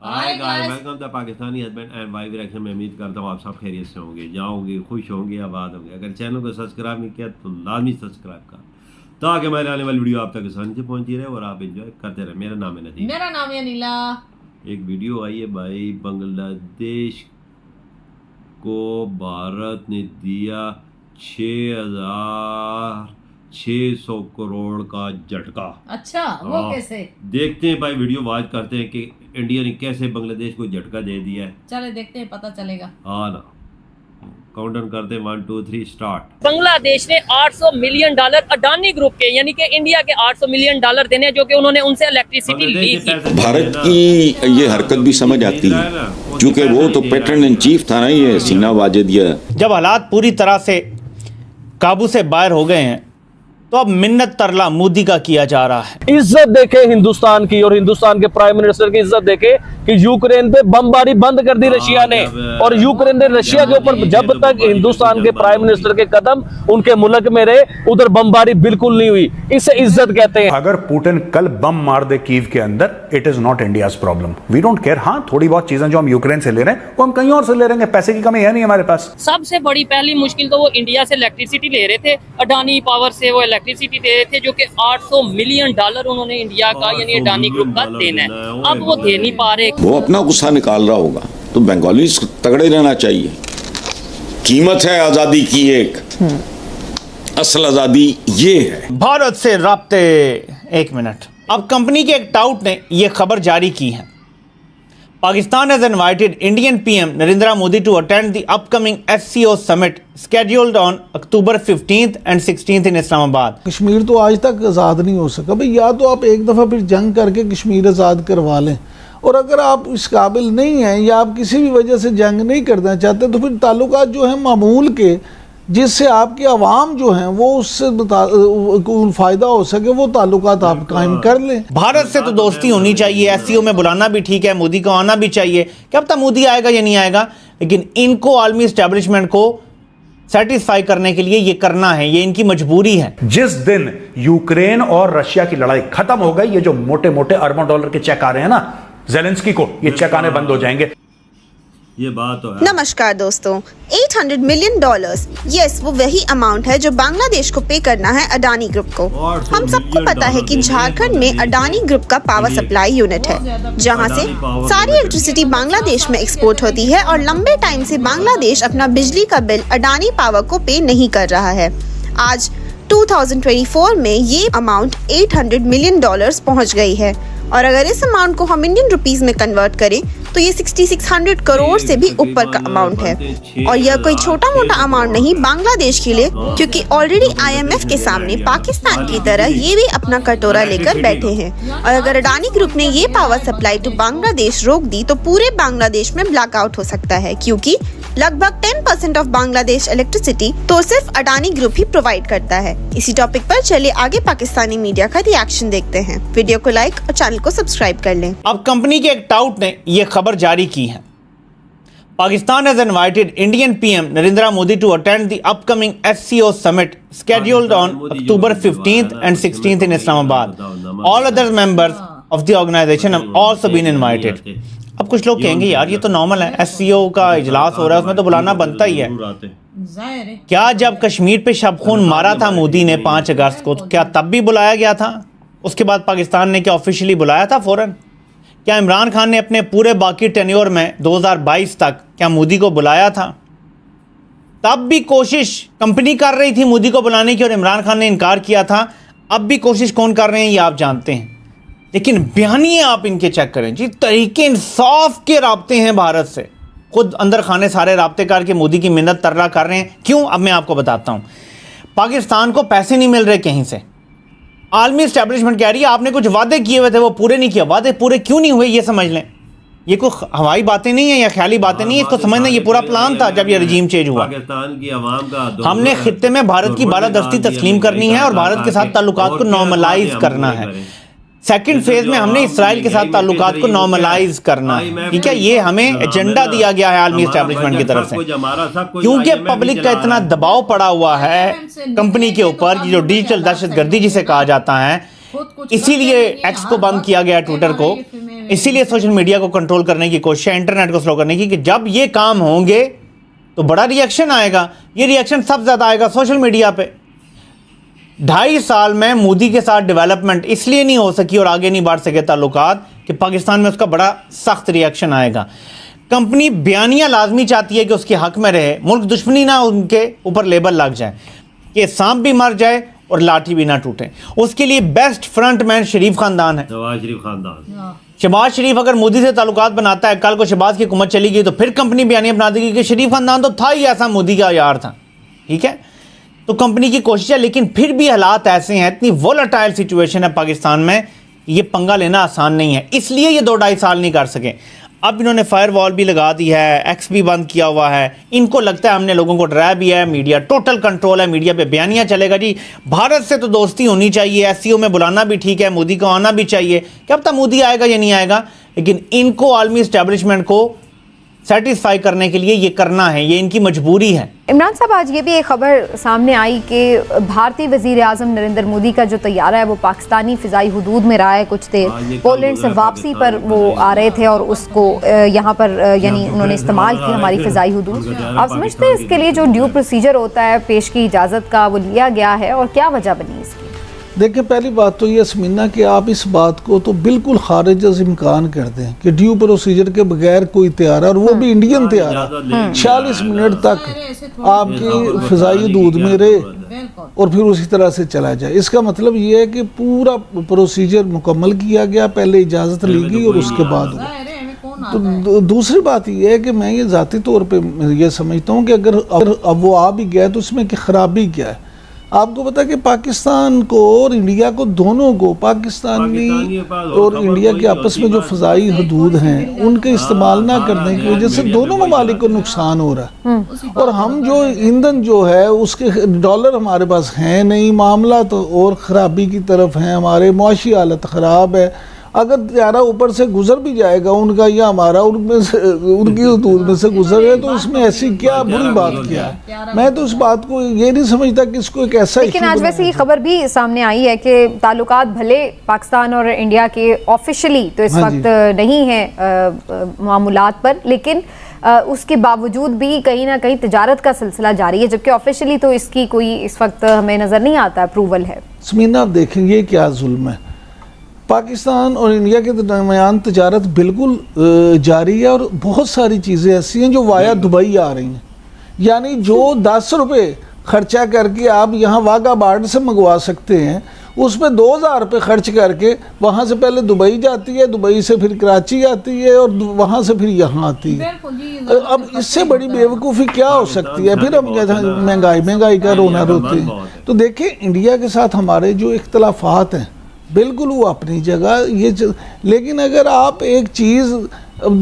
Hi guys, welcome to Pakistani husband and wife reaction में। उम्मीद करता हूँ आप सब खैरियत से होंगे, जाओगे, खुश होंगे, आबाद होंगे। अगर चैनल को सब्सक्राइब नहीं किया तो लाजमी सब्सक्राइब कर, ताकि मेरे आने वाली वीडियो आप तक आसानी से पहुंचती रहे और आप एंजॉय करते रहे। मेरा नाम है नदीम। मेरा नाम है नीला। एक वीडियो आई है भाई, बांग्लादेश को भारत ने दिया 6,600 करोड़ का झटका। अच्छा, वो कैसे? देखते हैं भाई, वीडियो वाच करते हैं कि इंडिया ने कैसे बांग्लादेश को झटका दे दिया है। चले देखते हैं, पता चलेगा। हाँ ना, काउंटडाउन करते हैं 1 2 3 स्टार्ट। बांग्लादेश ने $800 मिलियन अडानी ग्रुप के यानी कि इंडिया के $800 मिलियन देने, जो कि उन्होंने उनसे इलेक्ट्रिसिटी ली थी। भारत की ये हरकत भी समझ आती है, क्योंकि वो तो पैटर्न इन चीफ था ना, ये सीना वाजिदिया। जब हालात पूरी तरह से काबू से बाहर हो गए हैं तो अब मिन्नत तरला मोदी का किया जा रहा है। इज्जत देखे हिंदुस्तान की, और हिंदुस्तान के प्राइम मिनिस्टर की इज्जत देखे कि यूक्रेन पे बमबारी बंद कर दी रशिया ने, और यूक्रेन ने रशिया के ऊपर जब तक हिंदुस्तान के प्राइम मिनिस्टर के कदम उनके मुल्क में रहे, उधर बमबारी बिल्कुल नहीं हुई। इसे इज्जत कहते हैं। अगर पुतिन कल बम मार दे कीव के अंदर, it is not India's problem, we don't care. हाँ, थोड़ी बहुत चीजें जो हम यूक्रेन से ले रहे हैं वो हम कहीं और से ले रहे हैं, पैसे की कमी है नहीं हमारे पास। सबसे बड़ी पहली मुश्किल तो वो इंडिया से इलेक्ट्रिसिटी ले रहे थे, अडानी पावर से वो इलेक्ट्रिसिटी दे रहे थे, जो कि $800 मिलियन उन्होंने इंडिया का यानी अडानी ग्रुप का देना है। अब वो दे नहीं पा रहे। वो अपना गुस्सा निकाल रहा होगा, तो बंगाली तगड़े रहना चाहिए। कीमत है आजादी की एक, असल आजादी ये है। भारत से राब्ते। एक मिनट, अब कंपनी के एक टाउट ने यह खबर जारी की है। Pakistan has invited Indian PM Narendra Modi to attend the upcoming SCO summit scheduled on October 15th and 16th in Islamabad. Kashmir तो आज तक आज़ाद नहीं हो सका भाई, या तो आप एक दफ़ा फिर जंग करके कश्मीर आज़ाद करवा लें, और अगर आप इस काबिल नहीं हैं या आप किसी भी वजह से जंग नहीं करना चाहते, तो फिर ताल्लुकात जो हैं मामूल के, जिससे आपकी आवाम जो हैं वो उससे फ़ायदा हो सके, वो ताल्लुकात आप कायम कर लें। भारत से तो दोस्ती होनी चाहिए, एससीओ में बुलाना भी ठीक है, मोदी को आना भी चाहिए। क्या पता मोदी आएगा या नहीं आएगा, लेकिन इनको आलमी एस्टेब्लिशमेंट को सेटिस्फाई करने के लिए ये करना है, ये इनकी मजबूरी है। जिस दिन यूक्रेन और रशिया की लड़ाई खत्म हो गई, ये जो मोटे मोटे अरबों डॉलर के चेक आ रहे हैं ना ज़ेलेंस्की को, ये चेक आने बंद हो जाएंगे। ये बात तो है। नमस्कार दोस्तों, $800 मिलियन, यस वो वही अमाउंट है जो बांग्लादेश को पे करना है अडानी ग्रुप को। हम सबको पता है कि झारखंड में अडानी ग्रुप का पावर सप्लाई यूनिट है, जहां से सारी इलेक्ट्रिसिटी बांग्लादेश में एक्सपोर्ट होती है, और लंबे टाइम से बांग्लादेश अपना बिजली का बिल अडानी पावर को पे नहीं कर रहा है। आज 2024 में ये अमाउंट $800 मिलियन पहुंच गई है, और अगर इस अमाउंट को हम इंडियन रुपीस में कन्वर्ट करें तो ये 6600 करोड़ से भी ऊपर का अमाउंट है। और यह कोई छोटा मोटा अमाउंट नहीं बांग्लादेश के लिए, क्योंकि ऑलरेडी IMF के सामने पाकिस्तान की तरह ये भी अपना कटोरा लेकर बैठे हैं, और अगर अडानी ग्रुप ने ये पावर सप्लाई टू बांग्लादेश रोक दी तो पूरे बांग्लादेश में ब्लैकआउट हो सकता है, क्योंकि लगभग 10% ऑफ बांग्लादेश इलेक्ट्रिसिटी तो सिर्फ अडानी ग्रुप ही प्रोवाइड करता है। इसी टॉपिक पर चलिए आगे पाकिस्तानी मीडिया का रिएक्शन देखते हैं। वीडियो को लाइक और चैनल को सब्सक्राइब कर लें। अब कंपनी के एक टाउट ने यह खबर जारी की है। Pakistan has invited Indian PM Narendra Modi to attend the upcoming SCO summit scheduled on October 15th and 16th in Islamabad. All other members of the organization have also been invited. अब कुछ लोग कहेंगे यार ये तो normal है, SCO का इजलास हो रहा है, उसमें तो बुलाना बनता ही है। क्या जब कश्मीर पे शब खून मारा था मोदी ने 5 अगस्त को, तो क्या तब भी बुलाया गया था? उसके बाद पाकिस्तान ने क्या ऑफिशियली बुलाया था फौरन? क्या इमरान खान ने अपने पूरे बाकी टेन्योर में 2022 तक क्या मोदी को बुलाया था? तब भी कोशिश कंपनी कर रही थी मोदी को बुलाने की, और इमरान खान ने इनकार किया था। अब भी कोशिश कौन कर रहे हैं ये आप जानते हैं, लेकिन बयानिए आप इनके चेक करें जी, तरीके इंसाफ के राब्ते हैं भारत से। खुद अंदर खाने सारे राब्ते करके मोदी की मिन्नत तरला कर रहे हैं। क्यों? अब मैं आपको बताता हूँ। पाकिस्तान को पैसे नहीं मिल रहे कहीं से, आलमी एस्टेब्लिशमेंट कह रही है आपने कुछ वादे किए हुए थे वो पूरे नहीं किए। वादे पूरे क्यों नहीं हुए ये समझ लें। ये कोई हवाई बातें नहीं है या ख्याली बातें नहीं है, इसको समझना ये पूरा प्लान था जब ये रजीम चेंज हुआ। पाकिस्तान की आवाम का हमने खित्ते में भारत की बालादस्ती तस्लीम करनी है और भारत के साथ ताल्लुकात को नॉर्मलाइज करना है। सेकंड फेज में हमने इसराइल के साथ ताल्लुकात को नॉर्मलाइज करना है, ठीक है। ये हमें एजेंडा दिया गया है आलमी एस्टेब्लिशमेंट की तरफ से, क्योंकि पब्लिक का इतना दबाव पड़ा हुआ है कंपनी के ऊपर, जो डिजिटल दहशतगर्दी जिसे कहा जाता है, इसीलिए एक्स को बंद किया गया, ट्विटर को, اسی لیے سوشل میڈیا کو کنٹرول کرنے کی کوشش ہے, انٹرنیٹ کو سلو کرنے کی, کہ جب یہ کام ہوں گے تو بڑا ریئیکشن آئے گا. یہ ریئیکشن سب زیادہ آئے گا سوشل میڈیا پہ. 2.5 سال میں مودی کے ساتھ ڈیولپمنٹ اس لیے نہیں ہو سکی اور آگے نہیں بڑھ سکے تعلقات کہ پاکستان میں اس کا بڑا سخت ریئیکشن آئے گا. کمپنی بیانیہ لازمی چاہتی ہے کہ اس کے حق میں رہے, ملک دشمنی نہ ان کے اوپر لیبل لگ جائے, کہ سانپ بھی مر جائے اور لاٹھی بھی نہ ٹوٹے. اس کے لیے بیسٹ فرنٹ مین شریف خاندان ہے. نواز شریف خاندان. شہباز شریف اگر مودی سے تعلقات بناتا ہے, کل کو شہباز کی حکومت چلی گئی تو پھر کمپنی بیانیہ بنا دے گی کہ شریف خاندان تو تھا ہی ایسا, مودی کا یار تھا. ٹھیک ہے, تو کمپنی کی کوشش ہے, لیکن پھر بھی حالات ایسے ہیں, اتنی وولٹائل سچویشن ہے پاکستان میں, یہ پنگا لینا آسان نہیں ہے. اس لیے یہ 2-2.5 سال نہیں کر سکے. اب انہوں نے فائر وال بھی لگا دی ہے, ایکس بھی بند کیا ہوا ہے. ان کو لگتا ہے ہم نے لوگوں کو ڈرایا بھی ہے, میڈیا ٹوٹل کنٹرول ہے, میڈیا پہ بیانیہ چلے گا جی بھارت سے تو دوستی ہونی چاہیے, ایس سی او میں بلانا بھی ٹھیک ہے, مودی کو آنا بھی چاہیے. کیا پتہ مودی آئے گا یا نہیں آئے گا, لیکن ان کو عالمی اسٹیبلشمنٹ کو سیٹسفائی کرنے کے لیے یہ کرنا ہے, یہ ان کی مجبوری ہے. عمران صاحب, آج یہ بھی ایک خبر سامنے آئی کہ بھارتی وزیر اعظم نریندر مودی کا جو طیارہ ہے وہ پاکستانی فضائی حدود میں رہا ہے کچھ دیر. پولینڈ سے واپسی پر وہ آ رہے تھے اور اس کو یہاں پر یعنی انہوں نے استعمال کی ہماری فضائی حدود. آپ سمجھتے ہیں اس کے لیے جو ڈیو پروسیجر ہوتا ہے پیش کی اجازت کا وہ لیا گیا ہے, اور کیا وجہ بنی اس کی؟ دیکھیں, پہلی بات تو یہ سمینہ کہ آپ اس بات کو تو بالکل خارج از امکان کر دیں کہ ڈیو پروسیجر کے بغیر کوئی طیارہ, اور وہ بھی انڈین طیارہ, 46 منٹ تک آپ کی فضائی حدود میں رہے اور پھر اسی طرح سے چلا جائے. اس کا مطلب یہ ہے کہ پورا پروسیجر مکمل کیا گیا, پہلے اجازت لی گئی اور اس کے بعد ہوا. تو دوسری بات یہ ہے کہ میں یہ ذاتی طور پہ یہ سمجھتا ہوں کہ اگر اب وہ آ بھی گیا تو اس میں کہ خرابی کیا ہے. آپ کو پتا کہ پاکستان کو اور انڈیا کو, دونوں کو, پاکستانی اور انڈیا کے آپس میں جو فضائی حدود ہیں ان کے استعمال نہ کرنے کی وجہ سے دونوں ممالک کو نقصان ہو رہا ہے. اور ہم جو ایندھن جو ہے اس کے ڈالر ہمارے پاس ہیں نہیں, معاملہ تو اور خرابی کی طرف ہیں, ہمارے معاشی حالت خراب ہے. اگر طیارہ اوپر سے گزر بھی جائے گا ان کا یا ہمارا ان کی حدود میں سے گزر ہے تو اس میں ایسی کیا بری بات کیا ہے. میں تو اس بات کو یہ نہیں سمجھتا کہ اس کو ایک ایسا, لیکن آج ویسے یہ خبر بھی سامنے آئی ہے کہ تعلقات بھلے پاکستان اور انڈیا کے آفیشلی تو اس وقت نہیں ہیں معاملات پر, لیکن اس کے باوجود بھی کہیں نہ کہیں تجارت کا سلسلہ جاری ہے, جبکہ آفیشلی تو اس کی کوئی اس وقت ہمیں نظر نہیں آتا اپروول ہے. سمینہ, آپ دیکھیں یہ کیا ظلم ہے. پاکستان اور انڈیا کے درمیان تجارت بالکل جاری ہے, اور بہت ساری چیزیں ایسی ہیں جو وایا دبئی آ رہی ہیں. یعنی جو 10 روپے خرچہ کر کے آپ یہاں واگا بارڈر سے منگوا سکتے ہیں, اس میں 2000 روپے خرچ کر کے وہاں سے پہلے دبئی جاتی ہے, دبئی سے پھر کراچی آتی ہے, اور وہاں سے پھر یہاں آتی ہے. اب اس سے بڑی بیوقوفی کیا ہو سکتی ہے؟ پھر ہم مہنگائی کا رونا روتے ہیں. تو دیکھیں, انڈیا کے ساتھ ہمارے جو اختلافات ہیں بالکل وہ اپنی جگہ لیکن اگر آپ ایک چیز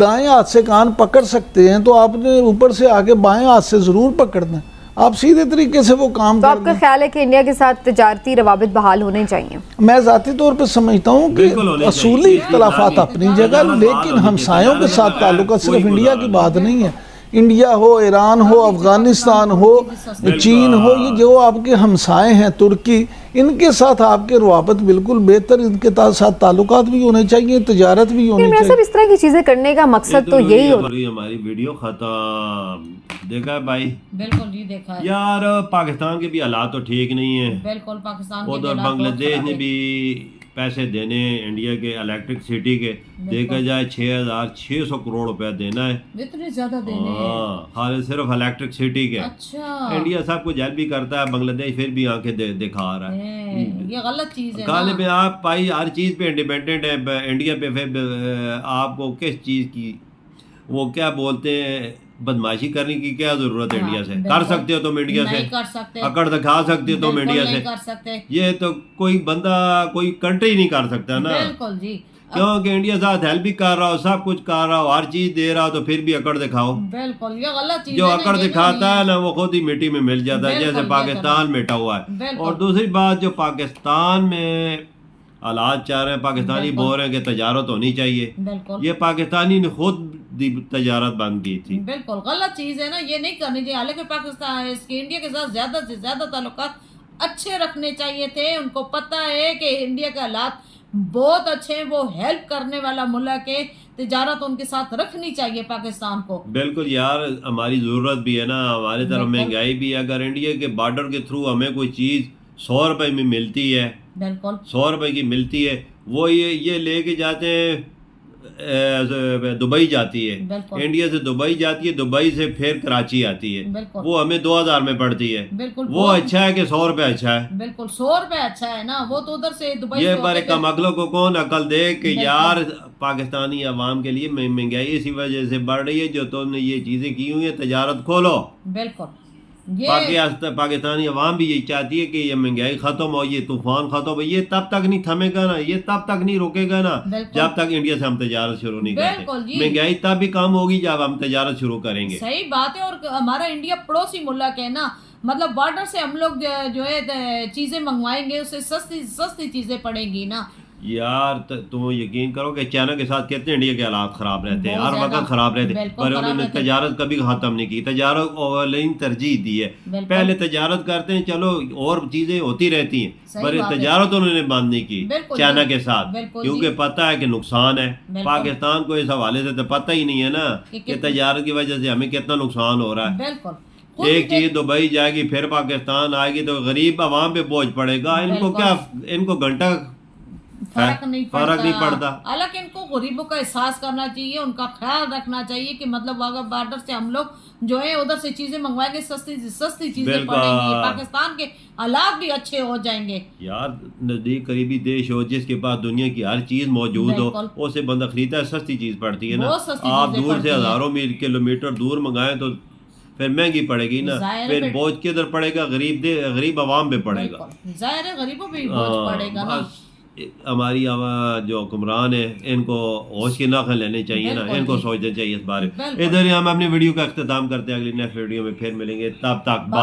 دائیں ہاتھ سے کان پکڑ سکتے ہیں تو آپ نے اوپر سے آگے بائیں ہاتھ سے ضرور پکڑنا. آپ سیدھے طریقے سے وہ کام تو آپ کا خیال ہے کہ انڈیا کے ساتھ تجارتی روابط بحال ہونے چاہیے؟ میں ذاتی طور پہ سمجھتا ہوں کہ اصولی اختلافات اپنی جگہ, لیکن ہمسایوں کے ساتھ تعلقات صرف انڈیا کی بات نہیں ہے. انڈیا ہو, ایران ہو, افغانستان ہو, چین ہو, یہ جو آپ کے ہمسائے ہیں, ترکی, ان کے ساتھ آپ کے روابط بالکل بہتر, ان کے ساتھ تعلقات بھی ہونے چاہیے, تجارت بھی ہونی چاہیے. اس طرح کی چیزیں کرنے کا مقصد تو یہی ہوتا ہے. ہماری ویڈیو ختم. دیکھا ہے بھائی؟ بالکل جی دیکھا ہے. یار پاکستان کے بھی حالات تو ٹھیک نہیں ہیں. بالکل پاکستان کے ادھر بنگلہ دیش نے بھی پیسے دینے انڈیا کے الیکٹرکسٹی کے, دیکھا جائے 6600 کروڑ روپے دینا ہے. اتنے زیادہ دینے ہیں؟ ہاں, خالص صرف الیکٹرکسٹی کے. اچھا, انڈیا سب کچھ ہیلپ بھی کرتا ہے, بنگلہ دیش پھر بھی آنکھیں دکھا رہا ہے. یہ غلط چیز ہے. غالب آپ بھائی ہر چیز پہ انڈیپینڈنٹ ہے. انڈیا پہ پھر آپ کو کس چیز کی وہ کیا بولتے ہیں بدماشی کرنے کی کیا ضرورت ہے؟ انڈیا سے کر سکتے ہو تم, انڈیا سے اکڑ دکھا سکتے ہو تم انڈیا سے. یہ تو کوئی بندہ کوئی کنٹری نہیں کر سکتا نا, کیونکہ انڈیا ساتھ ہیلپ بھی کر رہا ہو, سب کچھ کر رہا ہو, ہر چیز دے رہا ہو, تو پھر بھی اکڑ دکھاؤ. بالکل یہ غلط چیز ہے. جو اکڑ دکھاتا ہے نا وہ خود ہی مٹی میں مل جاتا ہے, جیسے پاکستان مٹا ہوا ہے. اور دوسری بات, جو پاکستان میں حالات چاہ رہے ہیں, پاکستانی بول رہے ہیں کہ تجارت ہونی چاہیے, یہ پاکستانی نے خود تجارت بند کی تھی. بالکل غلط چیز ہے نا, یہ نہیں کرنی چاہیے. حالانکہ پاکستان اس کے انڈیا کے ساتھ زیادہ سے زیادہ تعلقات اچھے رکھنے چاہیے تھے. ان کو پتہ ہے کہ انڈیا کے حالات बहुत अच्छे हैं, वो हेल्प करने वाला मुल्क है, तिजारत उनके साथ रखनी चाहिए पाकिस्तान को। बिल्कुल यार, हमारी ज़रूरत भी है ना, हमारे तरफ महंगाई भी है। अगर इंडिया के बॉर्डर के थ्रू हमें कोई चीज़ 100 रुपए में मिलती है, बिल्कुल 100 रुपए की मिलती है, वो ये लेके जाते हैं दुबई जाती है, इंडिया से दुबई जाती है, दुबई से फिर कराची आती है, वो हमें 2000 में पड़ती है। बिल्कुल वो अच्छा है कि 100 रुपए अच्छा है? बिल्कुल 100 रुपए अच्छा है ना, वो तो उधर से दुबई ये से बारे होके कम अकलों को कौन अकल दे कि यार पाकिस्तानी अवाम के लिए महंगाई इसी वजह से बढ़ रही है, जो तुमने ये चीज़ें की हुई है, तजारत खोलो। बिल्कुल ये पाकिस्तानी अवाम भी यही चाहती है कि ये महंगाई खत्म हो, ये तूफान खत्म हो। ये तब तक नहीं थमेगा ना, ये तब तक नहीं रुकेगा ना जब तक इंडिया से हम तजारत शुरू नहीं करते। महंगाई तब भी कम होगी जब हम तजारत शुरू करेंगे। सही बात है। और हमारा इंडिया पड़ोसी मुल्क है ना, मतलब बॉर्डर से हम लोग जो है चीजें मंगवाएंगे, उससे सस्ती सस्ती चीजें पड़ेंगी ना यार। तुम यकीन करो कि चाइना के साथ कितने इंडिया के हालात खराब रहते हैं, हर वक्त खराब रहते हैं, पर उन्होंने तजारत कभी खत्म नहीं की, तजारत ओवरलाइन तरजीह दी है। पहले तजारत करते हैं, चलो और चीजें होती रहती हैं, पर तजारत उन्होंने बंद नहीं की चाइना के साथ, क्योंकि पता है कि नुकसान है। पाकिस्तान को इस हवाले से तो पता ही नहीं है ना कि तजारत की वजह से हमें कितना नुकसान हो रहा है। एक चीज दुबई जाएगी फिर पाकिस्तान आएगी तो गरीब आवाम पे बोझ पड़ेगा। इनको क्या, इनको घंटा फर्क नहीं पड़ता। हालांकि इनको गरीबों का एहसास करना चाहिए, उनका ख्याल रखना चाहिए कि मतलब अगर बॉर्डर से हम लोग जो है उधर से चीजें मंगवाएंगे, सस्ती से सस्ती चीजें पड़ेंगी, पाकिस्तान के हालात भी अच्छे हो जाएंगे। यार नजदीक करीबी देश हो जिसके पास दुनिया की हर चीज मौजूद हो, उससे बंदा खरीदता है, सस्ती चीज पड़ती है ना। आप दूर से हजारों किलोमीटर दूर मंगाएं तो फिर महंगी पड़ेगी ना, फिर बोझ किधर पड़ेगा? गरीब आवाम पे पड़ेगा, जाहिर है गरीबों पे बोझ पड़ेगा ना। हमारी जो हुक्मरान है इनको होश की नाखन लेने चाहिए ना, इनको सोचना चाहिए इस बारे में। इधर ही हम अपनी वीडियो का अख्तिताम करते हैं, अगली नेक्स्ट वीडियो में फिर मिलेंगे, तब तक बाय।